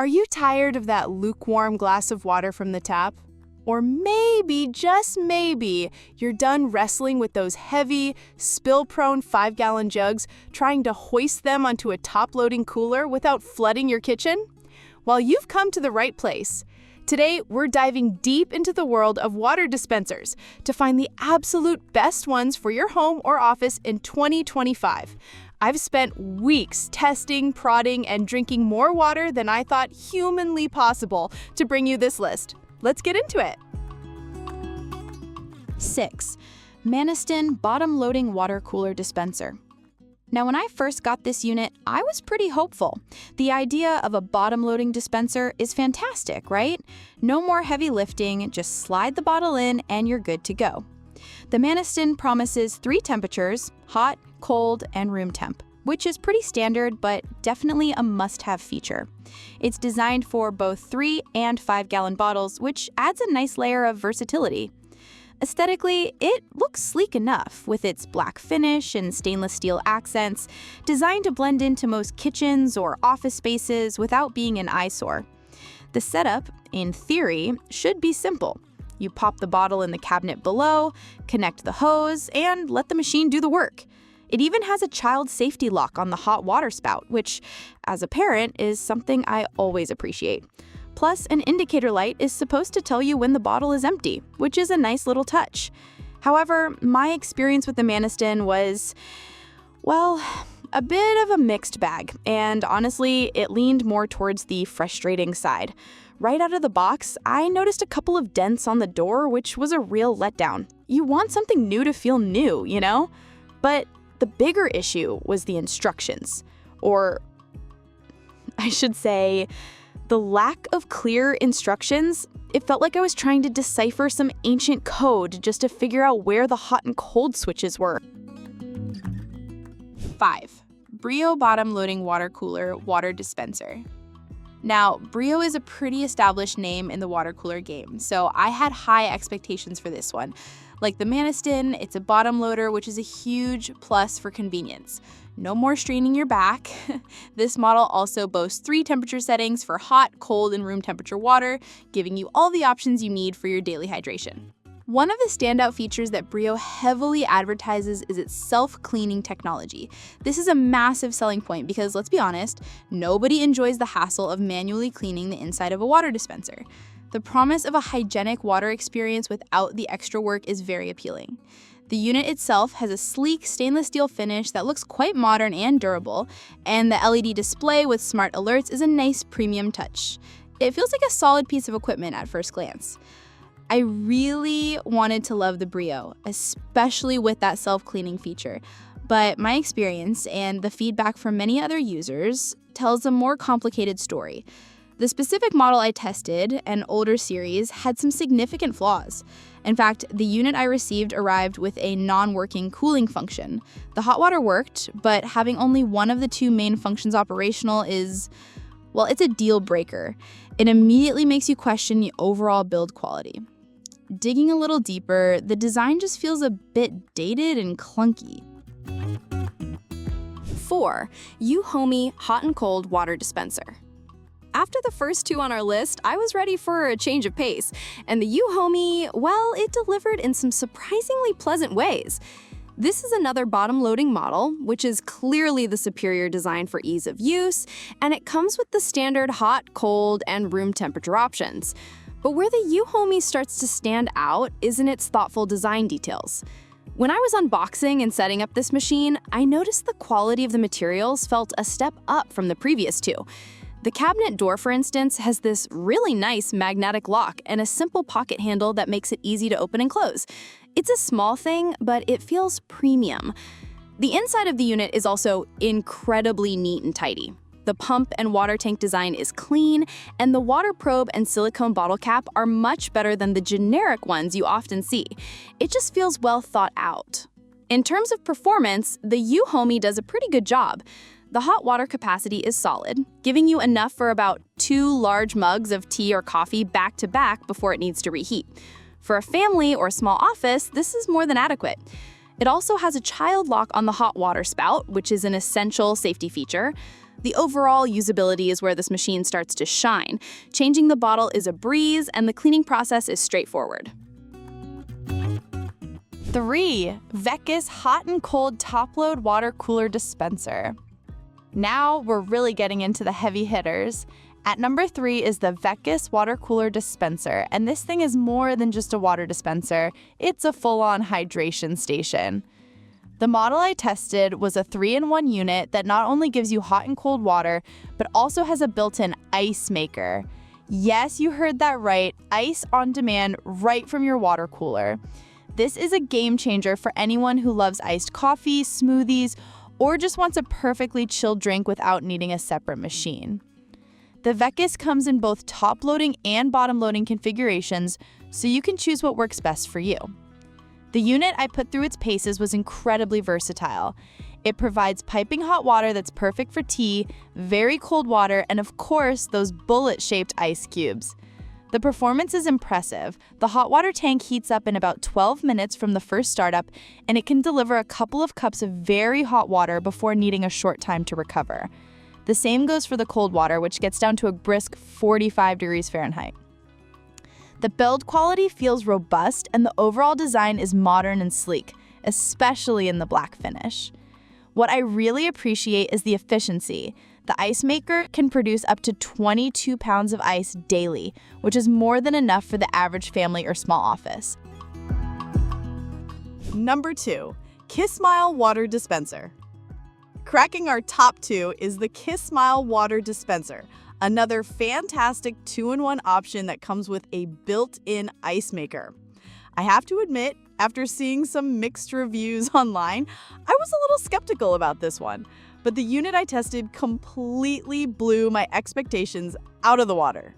Are you tired of that lukewarm glass of water from the tap? Or maybe, just maybe, you're done wrestling with those heavy, spill-prone 5-gallon jugs, trying to hoist them onto a top-loading cooler without flooding your kitchen? Well, you've come to the right place. Today, we're diving deep into the world of water dispensers to find the absolute best ones for your home or office in 2025. I've spent weeks testing, prodding, and drinking more water than I thought humanly possible to bring you this list. Let's get into it. 6. Manastin Bottom-Loading Water Cooler Dispenser. Now, when I first got this unit, I was pretty hopeful. The idea of a bottom-loading dispenser is fantastic, right? No more heavy lifting, just slide the bottle in and you're good to go. The Manastin promises 3 temperatures, hot, cold, and room temp, which is pretty standard but definitely a must-have feature. It's designed for both 3 and 5-gallon bottles, which adds a nice layer of versatility. Aesthetically, it looks sleek enough, with its black finish and stainless steel accents, designed to blend into most kitchens or office spaces without being an eyesore. The setup, in theory, should be simple. You pop the bottle in the cabinet below, connect the hose, and let the machine do the work. It even has a child safety lock on the hot water spout, which, as a parent, is something I always appreciate. Plus, an indicator light is supposed to tell you when the bottle is empty, which is a nice little touch. However, my experience with the Manastin was, well, a bit of a mixed bag, and honestly, it leaned more towards the frustrating side. Right out of the box, I noticed a couple of dents on the door, which was a real letdown. You want something new to feel new, you know? But the bigger issue was the instructions, or I should say, the lack of clear instructions. It felt like I was trying to decipher some ancient code just to figure out where the hot and cold switches were. 5. Brio Bottom Loading Water Cooler Water Dispenser. Now, Brio is a pretty established name in the water cooler game, so I had high expectations for this one. Like the Manastin, it's a bottom loader, which is a huge plus for convenience. No more straining your back. This model also boasts 3 temperature settings for hot, cold, and room temperature water, giving you all the options you need for your daily hydration. One of the standout features that Brio heavily advertises is its self-cleaning technology. This is a massive selling point because, let's be honest, nobody enjoys the hassle of manually cleaning the inside of a water dispenser. The promise of a hygienic water experience without the extra work is very appealing. The unit itself has a sleek stainless steel finish that looks quite modern and durable, and the LED display with smart alerts is a nice premium touch. It feels like a solid piece of equipment at first glance. I really wanted to love the Brio, especially with that self-cleaning feature, but my experience and the feedback from many other users tells a more complicated story. The specific model I tested, an older series, had some significant flaws. In fact, the unit I received arrived with a non-working cooling function. The hot water worked, but having only one of the 2 main functions operational is, well, it's a deal breaker. It immediately makes you question the overall build quality. Digging a little deeper, the design just feels a bit dated and clunky. 4. Euhomy Hot and Cold Water Dispenser. After the first 2 on our list, I was ready for a change of pace, and the Euhomy, well, it delivered in some surprisingly pleasant ways. This is another bottom-loading model, which is clearly the superior design for ease of use, and it comes with the standard hot, cold, and room temperature options. But where the Euhomy starts to stand out is in its thoughtful design details. When I was unboxing and setting up this machine, I noticed the quality of the materials felt a step up from the previous 2. The cabinet door, for instance, has this really nice magnetic lock and a simple pocket handle that makes it easy to open and close. It's a small thing, but it feels premium. The inside of the unit is also incredibly neat and tidy. The pump and water tank design is clean, and the water probe and silicone bottle cap are much better than the generic ones you often see. It just feels well thought out. In terms of performance, the Euhomy does a pretty good job. The hot water capacity is solid, giving you enough for about 2 large mugs of tea or coffee back to back before it needs to reheat. For a family or small office, this is more than adequate. It also has a child lock on the hot water spout, which is an essential safety feature. The overall usability is where this machine starts to shine. Changing the bottle is a breeze, and the cleaning process is straightforward. 3. VECYS Hot and Cold Top-Load Water Cooler Dispenser. Now we're really getting into the heavy hitters. At number 3 is the VECYS Water Cooler Dispenser, and this thing is more than just a water dispenser. It's a full-on hydration station. The model I tested was a 3-in-1 unit that not only gives you hot and cold water, but also has a built-in ice maker. Yes, you heard that right, ice on demand right from your water cooler. This is a game changer for anyone who loves iced coffee, smoothies, or just wants a perfectly chilled drink without needing a separate machine. The VECYS comes in both top-loading and bottom-loading configurations, so you can choose what works best for you. The unit I put through its paces was incredibly versatile. It provides piping hot water that's perfect for tea, very cold water, and of course, those bullet-shaped ice cubes. The performance is impressive. The hot water tank heats up in about 12 minutes from the first startup, and it can deliver a couple of cups of very hot water before needing a short time to recover. The same goes for the cold water, which gets down to a brisk 45 degrees Fahrenheit. The build quality feels robust, and the overall design is modern and sleek, especially in the black finish. What I really appreciate is the efficiency. The ice maker can produce up to 22 pounds of ice daily, which is more than enough for the average family or small office. Number 2, Kismile Water Dispenser. Cracking our top 2 is the Kismile Water Dispenser, another fantastic 2-in-1 option that comes with a built-in ice maker. I have to admit, after seeing some mixed reviews online, I was a little skeptical about this one, but the unit I tested completely blew my expectations out of the water.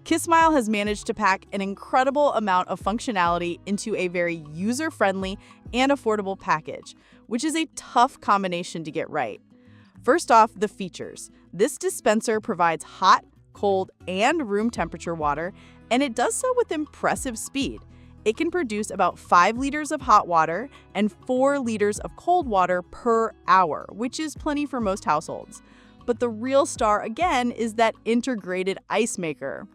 Kismile has managed to pack an incredible amount of functionality into a very user-friendly and affordable package, which is a tough combination to get right. First off, the features. This dispenser provides hot, cold, and room temperature water, and it does so with impressive speed. It can produce about 5 liters of hot water and 4 liters of cold water per hour, which is plenty for most households. But the real star, again, is that integrated ice maker.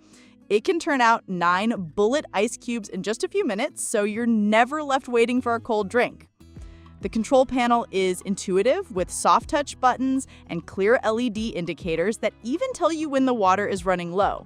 It can turn out 9 bullet ice cubes in just a few minutes, so you're never left waiting for a cold drink. The control panel is intuitive with soft touch buttons and clear LED indicators that even tell you when the water is running low.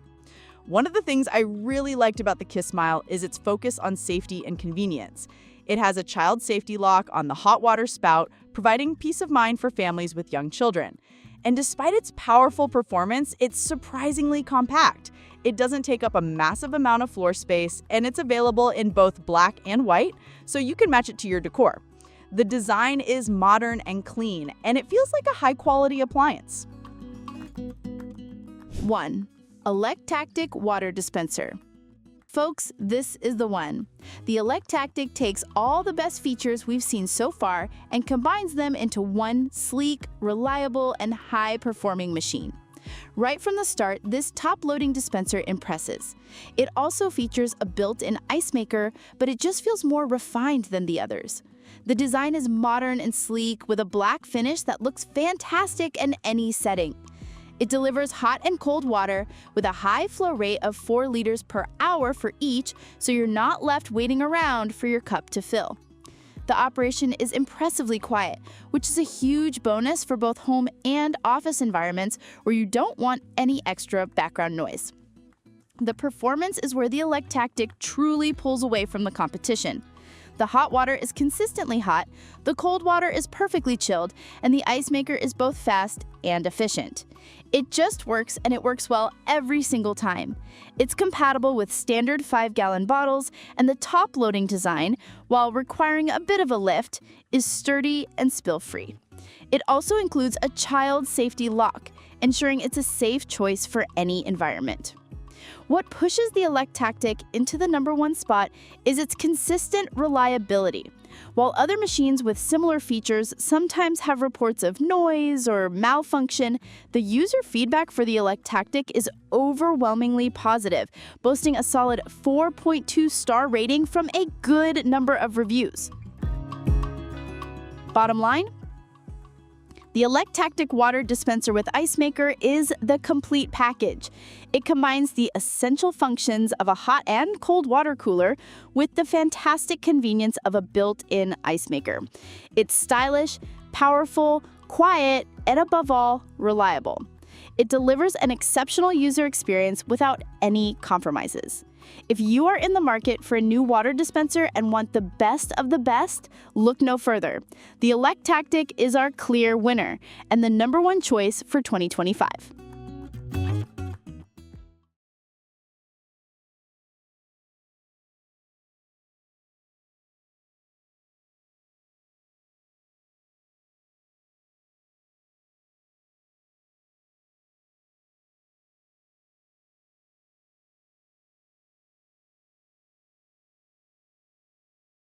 One of the things I really liked about the Kismile is its focus on safety and convenience. It has a child safety lock on the hot water spout, providing peace of mind for families with young children. And despite its powerful performance, it's surprisingly compact. It doesn't take up a massive amount of floor space, and it's available in both black and white, so you can match it to your decor. The design is modern and clean, and it feels like a high-quality appliance. 1. Electactic Water Dispenser. Folks, this is the one. The Electactic takes all the best features we've seen so far and combines them into one sleek, reliable, and high-performing machine. Right from the start, this top-loading dispenser impresses. It also features a built-in ice maker, but it just feels more refined than the others. The design is modern and sleek with a black finish that looks fantastic in any setting. It delivers hot and cold water with a high flow rate of 4 liters per hour for each, so you're not left waiting around for your cup to fill. The operation is impressively quiet, which is a huge bonus for both home and office environments where you don't want any extra background noise. The performance is where the Electactic truly pulls away from the competition. The hot water is consistently hot, the cold water is perfectly chilled, and the ice maker is both fast and efficient. It just works, and it works well every single time. It's compatible with standard 5-gallon bottles, and the top-loading design, while requiring a bit of a lift, is sturdy and spill-free. It also includes a child safety lock, ensuring it's a safe choice for any environment. What pushes the Electactic into the #1 spot is its consistent reliability. While other machines with similar features sometimes have reports of noise or malfunction, the user feedback for the Electactic is overwhelmingly positive, boasting a solid 4.2 star rating from a good number of reviews. Bottom line, The Electactic water dispenser with ice maker is the complete package. It combines the essential functions of a hot and cold water cooler with the fantastic convenience of a built-in ice maker. It's stylish, powerful, quiet, and above all, reliable. It delivers an exceptional user experience without any compromises. If you are in the market for a new water dispenser and want the best of the best, look no further. The Electactic is our clear winner and the #1 choice for 2025.